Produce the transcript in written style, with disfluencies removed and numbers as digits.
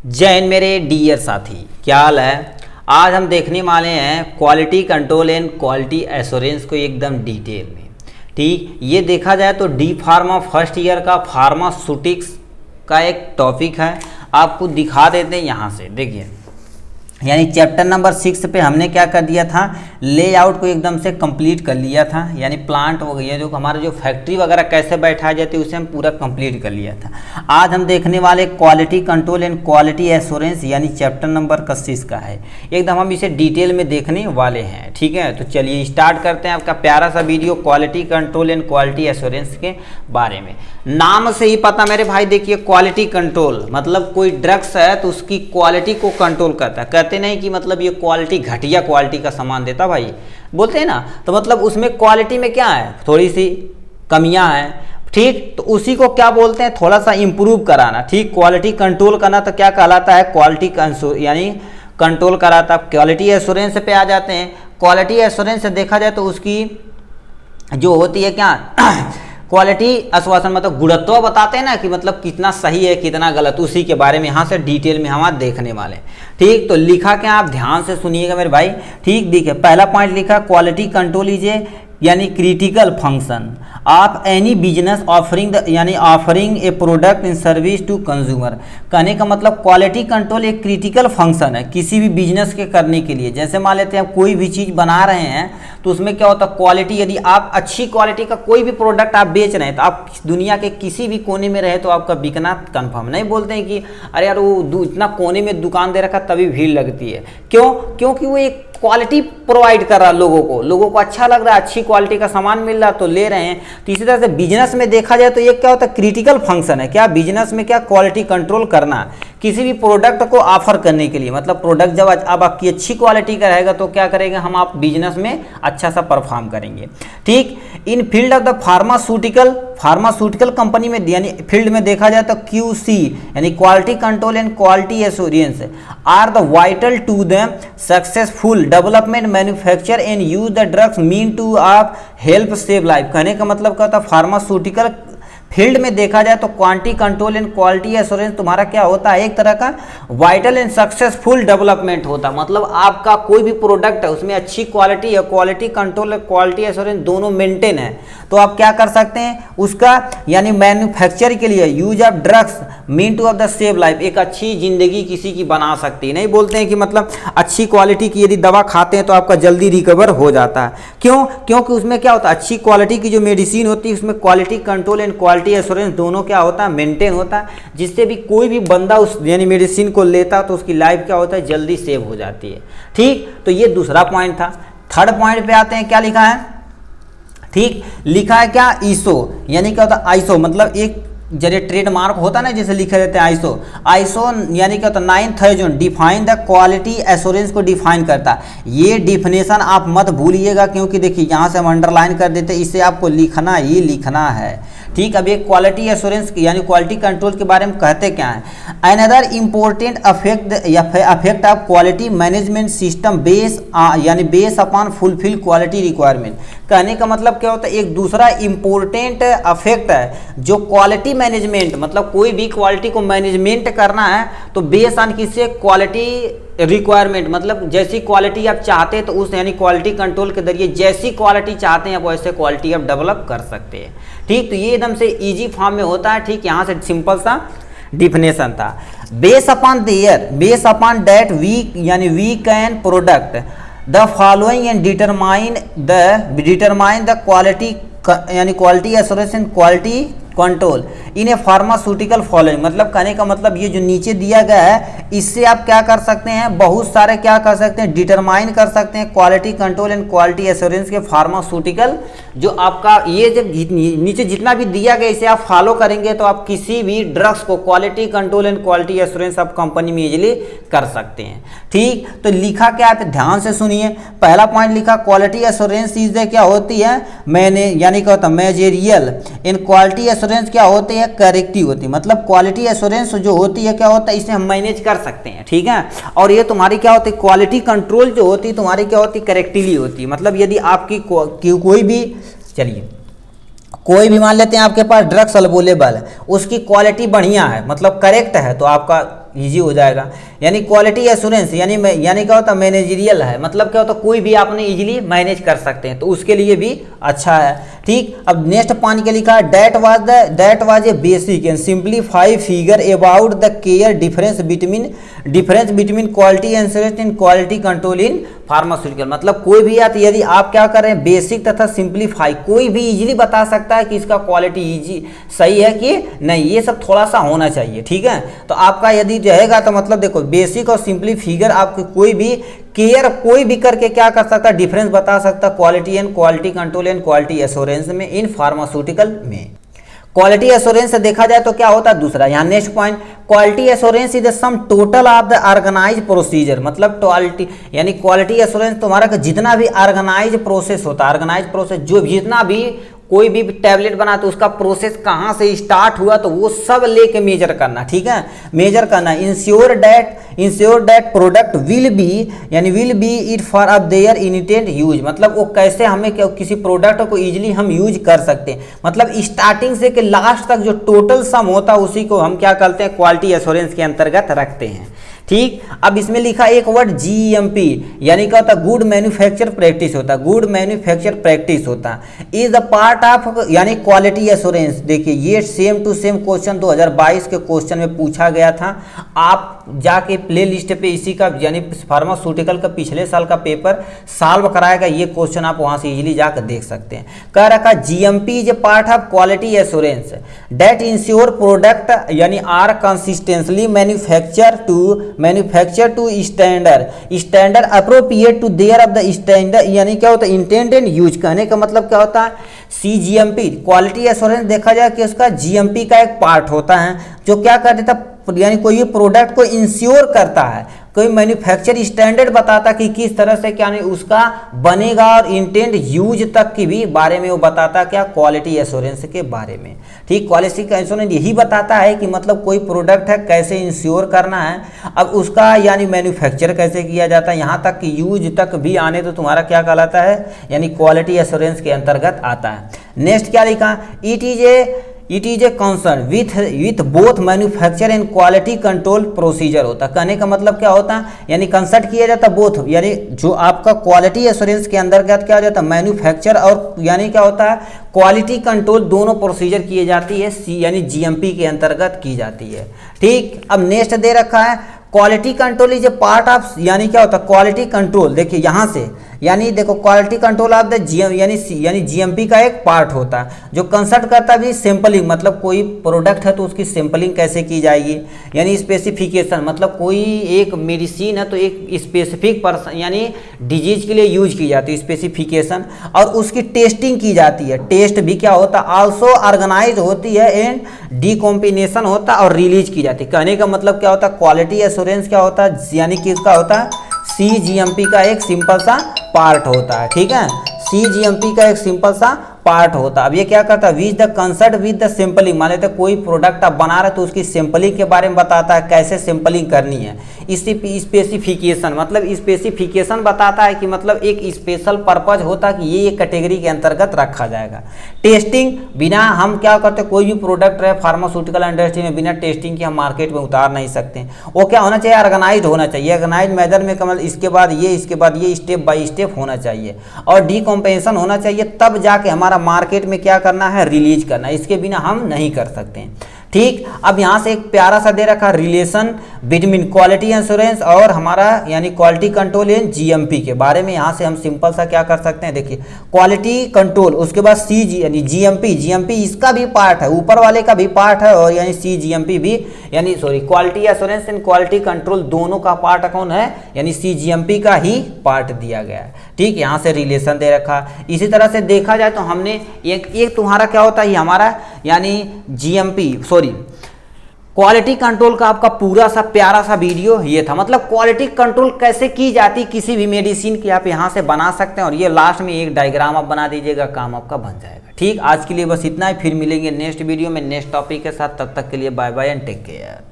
जय हिंद मेरे डियर साथी, क्या हाल है। आज हम देखने वाले हैं quality control and quality assurance को एकदम डिटेल में। ठीक, ये देखा जाए तो डी फार्मा फर्स्ट ईयर का फार्मास्यूटिक्स का एक टॉपिक है। आपको दिखा देते हैं यहाँ से, देखिए यानी चैप्टर नंबर 6 पे हमने क्या कर दिया था, लेआउट को एकदम से कंप्लीट कर लिया था। यानी प्लांट हो गया, जो हमारा जो फैक्ट्री वगैरह कैसे बैठाई जाती है उसे हम पूरा कंप्लीट कर लिया था। आज हम देखने वाले quality control and quality assurance यानी चैप्टर नंबर 6 का है। एकदम हम इसे डिटेल में देखने वाले हैं। ठीक है, तो चलिए स्टार्ट करते हैं आपका प्यारा सा video quality control and quality assurance के बारे में। नाम से ही पता मेरे भाई, देखिए क्वालिटी कंट्रोल मतलब कोई ड्रग्स है तो उसकी क्वालिटी को कंट्रोल करता है। कहते नहीं कि मतलब ये क्वालिटी घटिया क्वालिटी का सामान देता भाई, बोलते हैं ना, तो मतलब उसमें क्वालिटी में क्या है, थोड़ी सी कमियां हैं। ठीक, तो उसी को क्या बोलते हैं, थोड़ा सा इंप्रूव कराना। ठीक, क्वालिटी कंट्रोल करना तो क्या कहलाता है, क्वालिटी यानी कंट्रोल कराता। क्वालिटी एश्योरेंस पे आ जाते हैं। क्वालिटी एश्योरेंस से देखा जाए तो उसकी जो होती है क्या क्वालिटी आश्वासन मतलब गुणत्व बताते हैं ना, कि मतलब कितना सही है कितना गलत, उसी के बारे में यहाँ से डिटेल में हम आज देखने वाले हैं। ठीक, तो लिखा क्या, आप ध्यान से सुनिएगा मेरे भाई। ठीक, देखिए पहला पॉइंट लिखा, क्वालिटी कंट्रोल इज ए यानी critical function of any business offering यानी offering a product in service to consumer. कहने का मतलब क्वालिटी कंट्रोल एक क्रिटिकल फंक्शन है किसी भी बिजनेस के करने के लिए। जैसे मान लेते हैं आप कोई भी चीज़ बना रहे हैं तो उसमें क्या होता है, क्वालिटी, यदि आप अच्छी क्वालिटी का कोई भी प्रोडक्ट आप बेच रहे हैं तो आप दुनिया के किसी भी कोने में रहे तो आपका बिकना कन्फर्म। नहीं बोलते हैं कि अरे यार वो इतना कोने में दुकान दे रखा तभी भीड़ लगती है। क्यों? क्योंकि वो एक क्वालिटी प्रोवाइड कर रहा है लोगों को अच्छा लग रहा है, अच्छी क्वालिटी का सामान मिल रहा है तो ले रहे हैं। तो इसी तरह से बिजनेस में देखा जाए तो ये क्या होता है, क्रिटिकल फंक्शन है। क्या बिजनेस में क्या, क्वालिटी कंट्रोल करना किसी भी प्रोडक्ट को ऑफर करने के लिए। मतलब प्रोडक्ट जब अब आपकी अच्छी क्वालिटी का रहेगा तो क्या करेंगे हम, आप बिजनेस में अच्छा सा परफॉर्म करेंगे। ठीक, in field of the pharmaceutical company में यानी फील्ड में देखा जाए तो QC यानी quality control and quality assurance are the vital to the successful development manufacture and use the drugs mean to आप हेल्प सेव लाइफ। कहने का मतलब क्या होता है, फार्मास्यूटिकल फील्ड में देखा जाए तो quality control and quality assurance तुम्हारा क्या होता है, एक तरह का वाइटल एंड सक्सेसफुल डेवलपमेंट होता है। मतलब आपका कोई भी प्रोडक्ट है उसमें अच्छी क्वालिटी है, क्वालिटी कंट्रोल और क्वालिटी एश्योरेंस दोनों मेंटेन है, तो आप क्या कर सकते हैं उसका यानी मैन्युफैक्चर के लिए use of drugs mean two of the save life, एक अच्छी जिंदगी किसी की बना सकती है। नहीं बोलते हैं कि मतलब अच्छी क्वालिटी की यदि दवा खाते हैं तो आपका जल्दी रिकवर हो जाता है। क्यों? क्योंकि उसमें क्या होता है, अच्छी क्वालिटी की जो मेडिसिन होती है उसमें quality control and quality assurance दोनों क्या होता है, मेंटेन होता है, जिससे भी कोई भी बंदा उस यानी मेडिसिन को लेता है तो उसकी लाइफ क्या होता है, जल्दी सेव हो जाती है। ठीक, तो ये दूसरा पॉइंट था। थर्ड पॉइंट पे आते हैं, क्या लिखा है। ठीक, लिखा है क्या, ISO यानी क्या होता है, ISO मतलब एक जरिए ट्रेडमार्क होता है ना, जैसे लिखे रहते हैं ISO यानी क्या होता है, 9000 डिफाइन द क्वालिटी एश्योरेंस को डिफाइन करता है। ये डिफिनेशन आप मत भूलिएगा, क्योंकि देखिए यहाँ से हम अंडरलाइन कर देते हैं, इसे आपको लिखना ही लिखना है। ठीक, अब ये क्वालिटी एश्योरेंस यानी क्वालिटी कंट्रोल के बारे में कहते क्या है, another important affect of quality management system base upon fulfil quality requirement. कहने का मतलब क्या होता है, एक दूसरा इम्पोर्टेंट अफेक्ट है जो क्वालिटी मैनेजमेंट मतलब कोई भी क्वालिटी को मैनेजमेंट करना है तो बेस ऑन किससे, क्वालिटी रिक्वायरमेंट मतलब जैसी क्वालिटी आप चाहते हैं तो उस यानी क्वालिटी कंट्रोल के जरिए जैसी क्वालिटी चाहते हैं आप वैसे क्वालिटी आप डेवलप कर सकते हैं। ठीक, तो ये एकदम से इजी फॉर्म में होता है। ठीक, यहाँ से सिंपल सा डिफिनेशन था। Base upon that we can product the following and determine the quality यानी quality assurance and quality control in a pharmaceutical following. मतलब कहने का मतलब ये जो नीचे दिया गया है इससे आप क्या कर सकते हैं, बहुत सारे क्या कर सकते हैं, डिटरमाइन कर सकते हैं quality control and quality assurance के फार्मास्यूटिकल जो आपका ये जब नीचे जितना भी दिया गया इसे आप फॉलो करेंगे तो आप किसी भी ड्रग्स को quality control and quality assurance आप कंपनी में इजीली कर सकते हैं। ठीक, तो लिखा क्या है, ध्यान से सुनिए। पहला पॉइंट लिखा, क्वालिटी एश्योरेंस चीजें क्या होती है, मैंने यानी क्या होता है, मैनेजरियल इन क्वालिटी एश्योरेंस क्या होती है, करेक्टिव होती है। मतलब क्वालिटी एश्योरेंस जो होती है क्या होता है, इसे हम मैनेज कर सकते हैं। ठीक है, और ये तुम्हारी क्या होती है, क्वालिटी कंट्रोल जो होती है तुम्हारी क्या होती है, करेक्टिवली होती है। मतलब यदि आपकी कोई भी, चलिए कोई भी मान लेते हैं आपके पास ड्रग्स अवेलेबल है, उसकी क्वालिटी बढ़िया है मतलब करेक्ट है तो आपका इजी हो जाएगा। यानी क्वालिटी एश्योरेंस यानी क्या होता है, मैनेजरियल है, मतलब क्या होता है कोई भी आपने इजीली मैनेज कर सकते हैं, तो उसके लिए भी अच्छा है। ठीक, अब नेक्स्ट पॉइंट के लिखा है that was a basic and simplify figure about the care difference between quality assurance and quality control in pharmaceutical. मतलब कोई भी यदि आप क्या कर रहे हैं, बेसिक तथा सिंप्लीफाई, कोई भी इजीली बता सकता है कि इसका क्वालिटी इजी सही है कि नहीं, ये सब थोड़ा सा होना चाहिए। ठीक है, तो आपका यदि रहेगा तो मतलब देखो बेसिक और सिंपली फिगर आपके कोई भी केयर कोई भी करके क्या कर सकता है, डिफरेंस बता सकता है quality and quality control and quality assurance में इन फार्मास्यूटिकल में। क्वालिटी एश्योरेंस से देखा जाए तो क्या होता है दूसरा, यहाँ next point, quality assurance is the sum total of the organise procedure. मतलब क्वालिटी यानी क्वालिटी एश्योरेंस तुम्हारा जितना भी ऑर्गेनाइज प्रोसेस होता है, ऑर्गेनाइज प्रोसेस जो जितना भी कोई भी टैबलेट बना तो उसका प्रोसेस कहाँ से स्टार्ट हुआ तो वो सब लेके मेजर करना। ठीक है, मेजर करना, ensure that product will be it for a their intent use. मतलब वो कैसे हमें किसी प्रोडक्ट को इजीली हम यूज कर सकते हैं, मतलब स्टार्टिंग से कि लास्ट तक जो टोटल सम होता है उसी को हम क्या करते हैं, क्वालिटी एश्योरेंस के अंतर्गत रखते हैं। ठीक, अब इसमें लिखा एक वर्ड GMP, यानी क्या होता है, गुड मैन्युफैक्चर प्रैक्टिस होता है, गुड मैन्युफैक्चर प्रैक्टिस होता है, इज द पार्ट ऑफ यानी क्वालिटी एश्योरेंस। देखिए ये सेम टू सेम क्वेश्चन 2022 के क्वेश्चन में पूछा गया था। आप जाके प्ले लिस्ट पे इसी का यानी फार्मास्यूटिकल का पिछले साल का पेपर सॉल्व कराएगा, ये क्वेश्चन आप वहां से इजीली जाकर देख सकते हैं। कह रखा GMP is a part of quality assurance that ensure product यानी are consistently manufacture to standard appropriate to their of the standard, यानी क्या होता है इंटेंट एंड यूज। कहने का मतलब क्या होता है, CGMP क्वालिटी एश्योरेंस देखा जाए कि उसका GMP का एक पार्ट होता है जो क्या कर देता है, यानी कोई प्रोडक्ट को इंश्योर करता है, कोई मैन्युफैक्चर स्टैंडर्ड बताता कि किस तरह से क्या नहीं उसका बनेगा, और इंटेंट यूज तक की भी बारे में वो बताता क्या, क्वालिटी एश्योरेंस के बारे में। ठीक, क्वालिटी का एश्योरेंस यही बताता है कि मतलब कोई प्रोडक्ट है कैसे इंश्योर करना है, अब उसका यानी मैन्युफैक्चर कैसे किया जाता है, यहाँ तक कि यूज तक भी आने तो तुम्हारा क्या कहलाता है, यानी क्वालिटी एश्योरेंस के अंतर्गत आता है। नेक्स्ट क्या लिखा, it is a concern with both manufacture and quality control procedure होता है। कहने का मतलब क्या होता है, यानी कंसल्ट किया जाता है बोथ, यानी जो आपका क्वालिटी एश्योरेंस के अंतर्गत क्या हो जाता है, मैन्युफैक्चर और यानी क्या होता है क्वालिटी कंट्रोल दोनों प्रोसीजर किए जाती है, यानी GMP के अंतर्गत की जाती है। ठीक, अब नेक्स्ट दे रखा है quality control is a part of, यानी क्या होता है क्वालिटी कंट्रोल, देखिए यहाँ से यानी देखो क्वालिटी कंट्रोल ऑफ द यानी GMP का एक पार्ट होता है जो कंसल्ट करता भी सैंपलिंग, मतलब कोई प्रोडक्ट है तो उसकी सैंपलिंग कैसे की जाएगी, यानी स्पेसिफिकेशन, मतलब कोई एक मेडिसिन है तो एक स्पेसिफिक पर्सन यानी डिजीज के लिए यूज की जाती है स्पेसिफिकेशन, और उसकी टेस्टिंग की जाती है, टेस्ट भी क्या होता है आल्सो ऑर्गेनाइज होती है एंड डीकॉम्बिनेशन होता है और रिलीज की जाती है। कहने का मतलब क्या होता है, क्वालिटी एश्योरेंस क्या होता है, यानी किसका होता है, CGMP का एक सिंपल सा पार्ट होता है। ठीक है, CGMP का एक सिंपल सा पार्ट होता है। अब ये क्या करता है, which the concert with the sampling, मान लेते कोई प्रोडक्ट आप बना रहे तो उसकी सैंपलिंग के बारे में बताता है कैसे सैंपलिंग करनी है। इसी स्पेसिफिकेशन, मतलब स्पेसिफिकेशन बताता है कि मतलब एक स्पेशल पर्पज होता है कि ये कैटेगरी के अंतर्गत रखा जाएगा। टेस्टिंग, बिना हम क्या करते कोई भी प्रोडक्ट है फार्मास्यूटिकल इंडस्ट्री में बिना टेस्टिंग के हम मार्केट में उतार नहीं सकते। वो क्या होना चाहिए, ऑर्गेनाइज होना चाहिए, ऑर्गेनाइज मैनर में कमल इसके बाद ये स्टेप बाय स्टेप होना चाहिए, और डीकॉम्पेंसेशन होना चाहिए, तब जाके हमारा मार्केट में क्या करना है, रिलीज करना, इसके बिना हम नहीं कर सकते। ठीक, अब यहां से एक प्यारा सा दे रखा रिलेशन बिटवीन क्वालिटी एश्योरेंस और हमारा यानी क्वालिटी कंट्रोल इन GMP के बारे में। यहां से हम सिंपल सा क्या कर सकते हैं, देखिए क्वालिटी कंट्रोल, उसके बाद यानी GMP इसका भी पार्ट है, ऊपर वाले का भी पार्ट है, और यानी CGMP भी यानी quality assurance and quality control दोनों का पार्ट कौन है, यानी CGMP का ही पार्ट दिया गया है। ठीक, यहाँ से रिलेशन दे रखा। इसी तरह से देखा जाए तो हमने एक तुम्हारा क्या होता है हमारा यानी क्वालिटी कंट्रोल का आपका पूरा सा प्यारा सा वीडियो ये था, मतलब क्वालिटी कंट्रोल कैसे की जाती किसी भी मेडिसिन की आप यहाँ से बना सकते हैं, और ये लास्ट में एक डायग्राम आप बना दीजिएगा, काम आपका बन जाएगा। ठीक, आज के लिए बस इतना ही, फिर मिलेंगे नेक्स्ट वीडियो में नेक्स्ट टॉपिक के साथ, तब तक के लिए bye bye and take care.